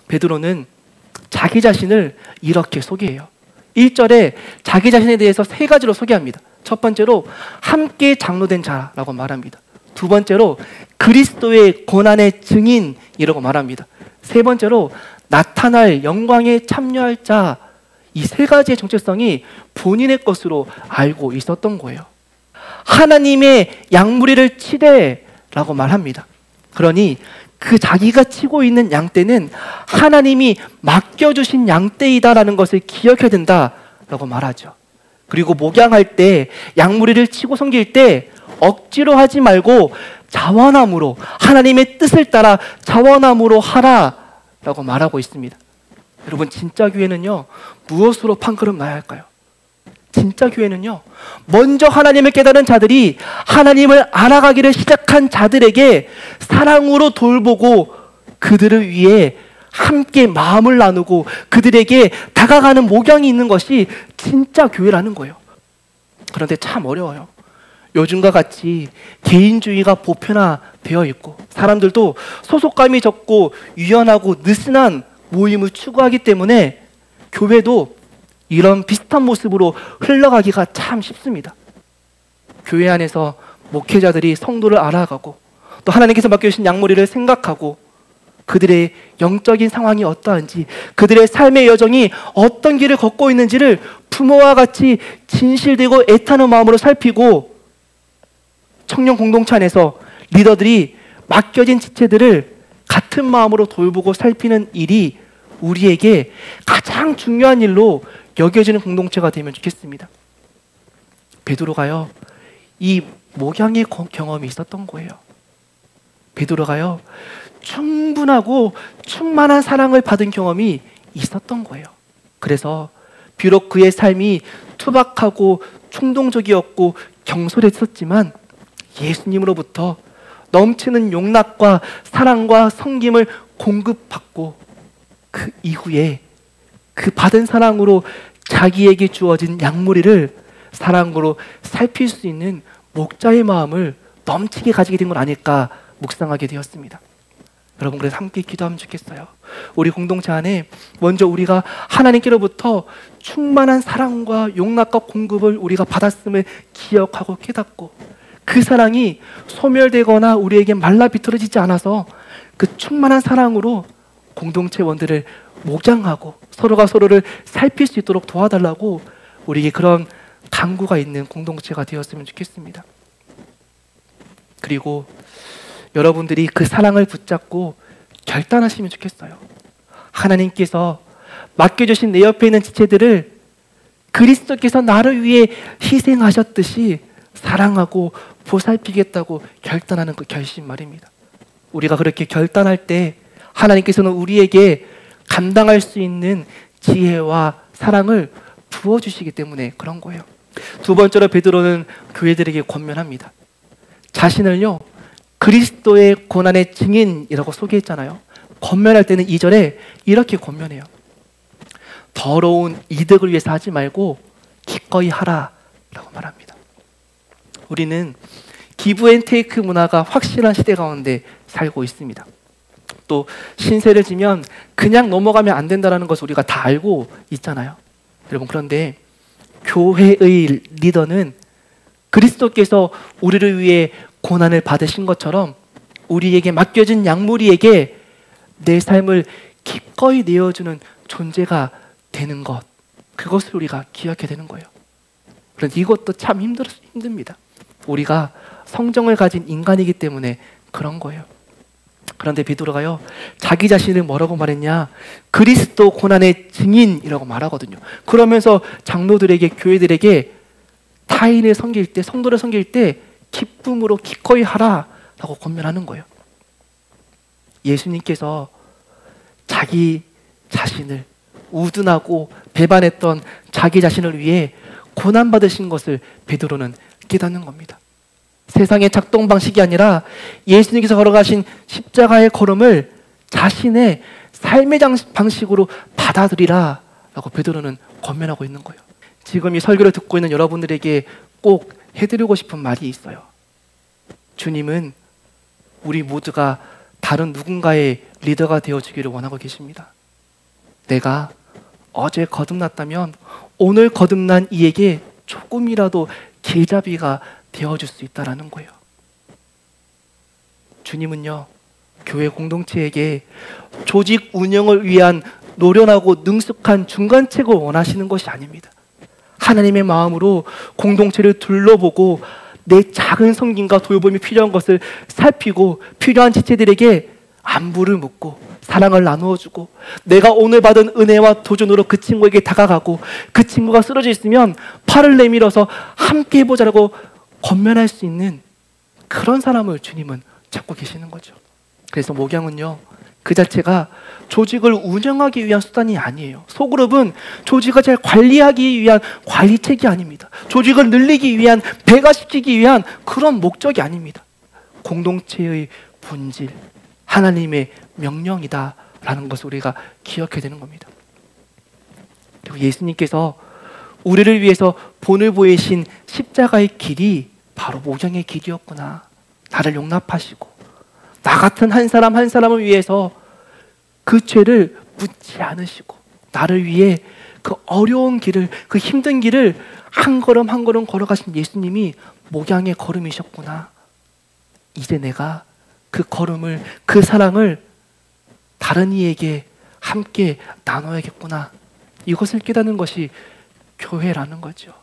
베드로는 자기 자신을 이렇게 소개해요. 1절에 자기 자신에 대해서 세 가지로 소개합니다. 첫 번째로 함께 장로된 자라고 말합니다. 두 번째로 그리스도의 고난의 증인이라고 말합니다. 세 번째로 나타날 영광에 참여할 자. 이 세 가지의 정체성이 본인의 것으로 알고 있었던 거예요. 하나님의 양무리를 치되라고 말합니다. 그러니 그 자기가 치고 있는 양떼는 하나님이 맡겨주신 양떼이다라는 것을 기억해야 된다라고 말하죠. 그리고 목양할 때 양무리를 치고 섬길 때 억지로 하지 말고 자원함으로, 하나님의 뜻을 따라 자원함으로 하라라고 말하고 있습니다. 여러분, 진짜 교회는요, 무엇으로 판가름 나야 할까요? 진짜 교회는요, 먼저 하나님을 깨달은 자들이 하나님을 알아가기를 시작한 자들에게 사랑으로 돌보고 그들을 위해 함께 마음을 나누고 그들에게 다가가는 목양이 있는 것이 진짜 교회라는 거예요. 그런데 참 어려워요. 요즘과 같이 개인주의가 보편화되어 있고 사람들도 소속감이 적고 유연하고 느슨한 모임을 추구하기 때문에 교회도 이런 비슷한 모습으로 흘러가기가 참 쉽습니다. 교회 안에서 목회자들이 성도를 알아가고 또 하나님께서 맡겨주신 양무리를 생각하고 그들의 영적인 상황이 어떠한지, 그들의 삶의 여정이 어떤 길을 걷고 있는지를 부모와 같이 진실되고 애타는 마음으로 살피고 청년 공동체 안에서 리더들이 맡겨진 지체들을 같은 마음으로 돌보고 살피는 일이 우리에게 가장 중요한 일로 여겨지는 공동체가 되면 좋겠습니다. 베드로가요, 이 목양의 경험이 있었던 거예요. 베드로가요, 충분하고 충만한 사랑을 받은 경험이 있었던 거예요. 그래서 비록 그의 삶이 투박하고 충동적이었고 경솔했었지만 예수님으로부터 넘치는 용납과 사랑과 섬김을 공급받고 그 이후에 그 받은 사랑으로 자기에게 주어진 양무리를 사랑으로 살필 수 있는 목자의 마음을 넘치게 가지게 된 건 아닐까 묵상하게 되었습니다. 여러분, 그래서 함께 기도하면 좋겠어요. 우리 공동체 안에 먼저 우리가 하나님께로부터 충만한 사랑과 용납과 공급을 우리가 받았음을 기억하고 깨닫고 그 사랑이 소멸되거나 우리에게 말라 비틀어지지 않아서 그 충만한 사랑으로 공동체원들을 목장하고 서로가 서로를 살필 수 있도록 도와달라고 우리에게 그런 간구가 있는 공동체가 되었으면 좋겠습니다. 그리고 여러분들이 그 사랑을 붙잡고 결단하시면 좋겠어요. 하나님께서 맡겨주신 내 옆에 있는 지체들을 그리스도께서 나를 위해 희생하셨듯이 사랑하고 보살피겠다고 결단하는 그 결심 말입니다. 우리가 그렇게 결단할 때 하나님께서는 우리에게 감당할 수 있는 지혜와 사랑을 부어주시기 때문에 그런 거예요. 두 번째로 베드로는 교회들에게 권면합니다. 자신을요, 그리스도의 고난의 증인이라고 소개했잖아요. 권면할 때는 2절에 이렇게 권면해요. 더러운 이득을 위해서 하지 말고 기꺼이 하라 라고 말합니다. 우리는 기브 앤 테이크 문화가 확실한 시대 가운데 살고 있습니다. 또 신세를 지면 그냥 넘어가면 안 된다는 것을 우리가 다 알고 있잖아요. 여러분, 그런데 교회의 리더는 그리스도께서 우리를 위해 고난을 받으신 것처럼 우리에게 맡겨진 양무리에게 내 삶을 기꺼이 내어주는 존재가 되는 것, 그것을 우리가 기억해야 되는 거예요. 그런데 이것도 참 힘듭니다. 우리가 성정을 가진 인간이기 때문에 그런 거예요. 그런데 베드로가요, 자기 자신을 뭐라고 말했냐? 그리스도 고난의 증인이라고 말하거든요. 그러면서 장로들에게, 교회들에게 타인을 섬길 때, 성도를 섬길 때 기쁨으로 기꺼이 하라라고 권면하는 거예요. 예수님께서 자기 자신을 우둔하고 배반했던 자기 자신을 위해 고난받으신 것을 베드로는 깨닫는 겁니다. 세상의 작동 방식이 아니라 예수님께서 걸어가신 십자가의 걸음을 자신의 삶의 방식으로 받아들이라 라고 베드로는 권면하고 있는 거예요. 지금 이 설교를 듣고 있는 여러분들에게 꼭 해드리고 싶은 말이 있어요. 주님은 우리 모두가 다른 누군가의 리더가 되어주기를 원하고 계십니다. 내가 어제 거듭났다면 오늘 거듭난 이에게 조금이라도 길잡이가 되어줄 수 있다는 거예요. 주님은요, 교회 공동체에게 조직 운영을 위한 노련하고 능숙한 중간책을 원하시는 것이 아닙니다. 하나님의 마음으로 공동체를 둘러보고 내 작은 섬김과 돌봄이 필요한 것을 살피고 필요한 지체들에게 안부를 묻고 사랑을 나누어주고 내가 오늘 받은 은혜와 도전으로 그 친구에게 다가가고 그 친구가 쓰러져 있으면 팔을 내밀어서 함께 해보자라고 권면할 수 있는 그런 사람을 주님은 찾고 계시는 거죠. 그래서 목양은요, 그 자체가 조직을 운영하기 위한 수단이 아니에요. 소그룹은 조직을 잘 관리하기 위한 관리책이 아닙니다. 조직을 늘리기 위한, 배가시키기 위한 그런 목적이 아닙니다. 공동체의 본질, 하나님의 명령이다라는 것을 우리가 기억해야 되는 겁니다. 그리고 예수님께서 우리를 위해서 본을 보이신 십자가의 길이 바로 목양의 길이었구나. 나를 용납하시고 나 같은 한 사람 한 사람을 위해서 그 죄를 묻지 않으시고 나를 위해 그 어려운 길을, 그 힘든 길을 한 걸음 한 걸음 걸어가신 예수님이 목양의 걸음이셨구나. 이제 내가 그 걸음을, 그 사랑을 다른 이에게 함께 나눠야겠구나. 이것을 깨닫는 것이 교회라는 거죠.